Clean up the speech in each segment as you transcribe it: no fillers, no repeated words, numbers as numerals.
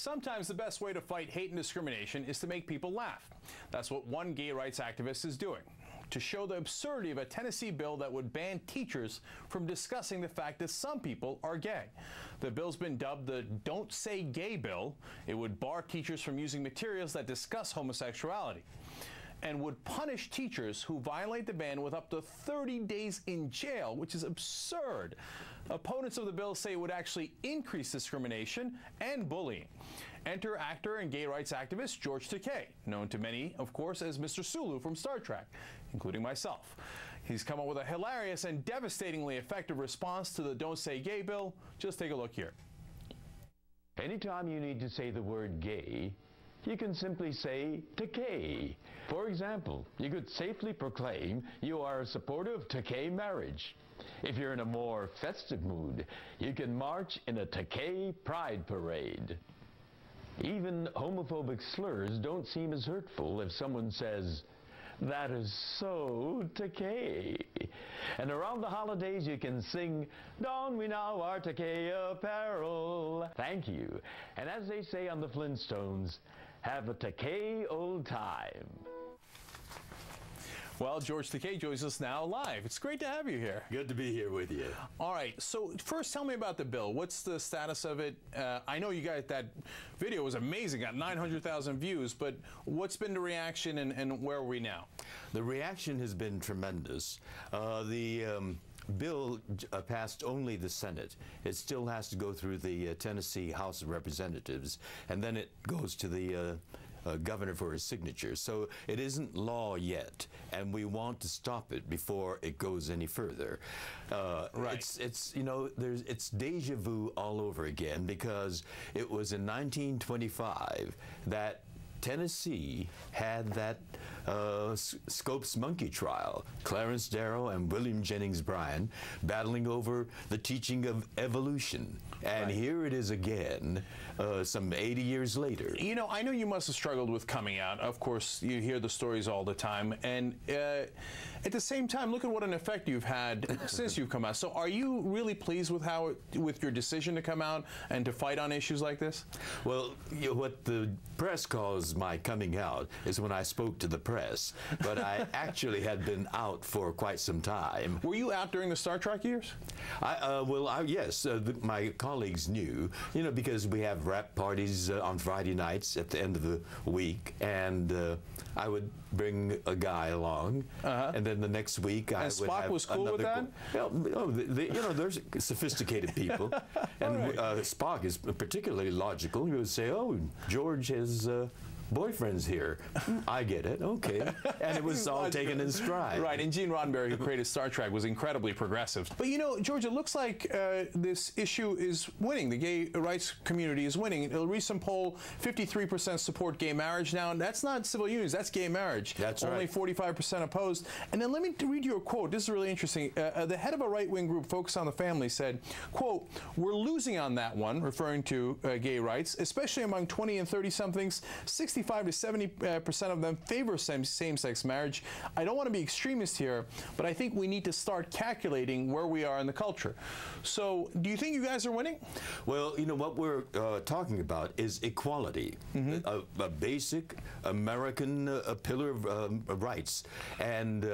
Sometimes the best way to fight hate and discrimination is to make people laugh. That's what one gay rights activist is doing, to show the absurdity of a Tennessee bill that would ban teachers from discussing the fact that some people are gay. The bill's been dubbed the Don't Say Gay bill. It would bar teachers from using materials that discuss homosexuality and would punish teachers who violate the ban with up to 30 days in jail, which is absurd. Opponents of the bill say it would actually increase discrimination and bullying. Enter actor and gay rights activist George Takei, known to many, of course, as Mr. Sulu from Star Trek, including myself. He's come up with a hilarious and devastatingly effective response to the Don't Say Gay bill. Just take a look here. Anytime you need to say the word gay, you can simply say Takei. For example, you could safely proclaim you are a supporter of Takei marriage. If you're in a more festive mood, you can march in a Takei pride parade. Even homophobic slurs don't seem as hurtful if someone says, "That is so Takei." And around the holidays you can sing, "Don we now our Takei apparel." Thank you. And as they say on the Flintstones, have a Takei old time. Well, George Takei joins us now live. It's great to have you here. Good to be here with you. All right, so first tell me about the bill. What's the status of it? I know you guys, that video was amazing, got 900,000 views, but what's been the reaction and where are we now? The reaction has been tremendous. The bill passed only the Senate. It still has to go through the Tennessee House of Representatives, and then it goes to the governor for his signature. So it isn't law yet, and we want to stop it before it goes any further. Right. It's you know, it's deja vu all over again, because it was in 1925 that Tennessee had that Scopes monkey trial. Clarence Darrow and William Jennings Bryan battling over the teaching of evolution. And right. Here it is again, some 80 years later. You know, I know you must have struggled with coming out. Of course, you hear the stories all the time. And at the same time, look at what an effect you've had since you've come out. So are you really pleased with with your decision to come out and to fight on issues like this? Well, you know, what the press calls my coming out is when I spoke to the press, but I actually had been out for quite some time. Were you out during the Star Trek years? Yes, my colleagues knew, you know, because we have rap parties on Friday nights at the end of the week, and I would bring a guy along, and then the next week I would have was cool with that? Well, you know, there's sophisticated people, and right. Spock is particularly logical. He would say, "Oh, George has boyfriend's here." I get it, okay. And it was all taken in stride. Right, and Gene Roddenberry, who created Star Trek, was incredibly progressive. But you know, George, it looks like this issue is winning. The gay rights community is winning. A recent poll, 53% support gay marriage now, and that's not civil unions, that's gay marriage. That's right. Only 45% opposed. And then let me read you a quote. This is really interesting. The head of a right-wing group focused on the family said, quote, "We're losing on that one," referring to gay rights, especially among 20 and 30-somethings. 65 to 70% of them favor same-sex marriage. I don't want to be extremist here, but I think we need to start calculating where we are in the culture. So, do you think you guys are winning? Well, you know, what we're talking about is equality, a basic American pillar of rights. And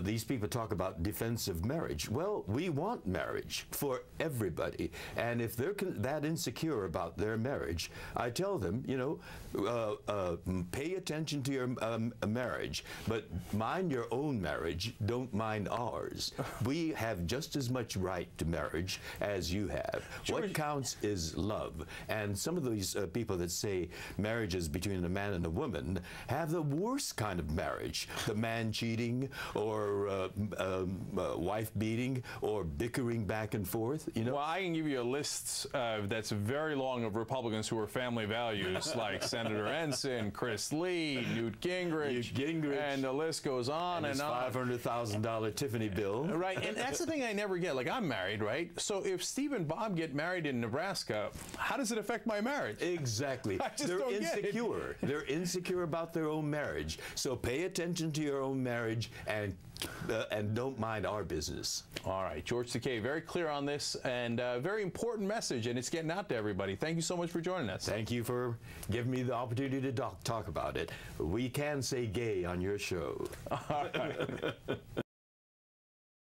these people talk about defense of marriage. Well, we want marriage for everybody. And if they're that insecure about their marriage, I tell them, you know, pay attention to your marriage, but mind your own marriage, don't mind ours. We have just as much right to marriage as you have. George, what counts is love. And some of these people that say marriage is between a man and a woman have the worst kind of marriage. The man cheating, or wife beating, or bickering back and forth. You know? Well, I can give you a list that's very long of Republicans who are family values, like Senator Ensign, Chris Lee, Newt Gingrich, and the list goes on and on. $500,000 Tiffany bill. Right, and that's the thing I never get. Like, I'm married, right? So if Steve and Bob get married in Nebraska, how does it affect my marriage? Exactly. They're insecure. They're insecure about their own marriage. So pay attention to your own marriage and and don't mind our business. All right, George Takei, very clear on this, and a very important message, and it's getting out to everybody. Thank you so much for joining us. Thank you for giving me the opportunity to talk about it. We can say gay on your show. All right.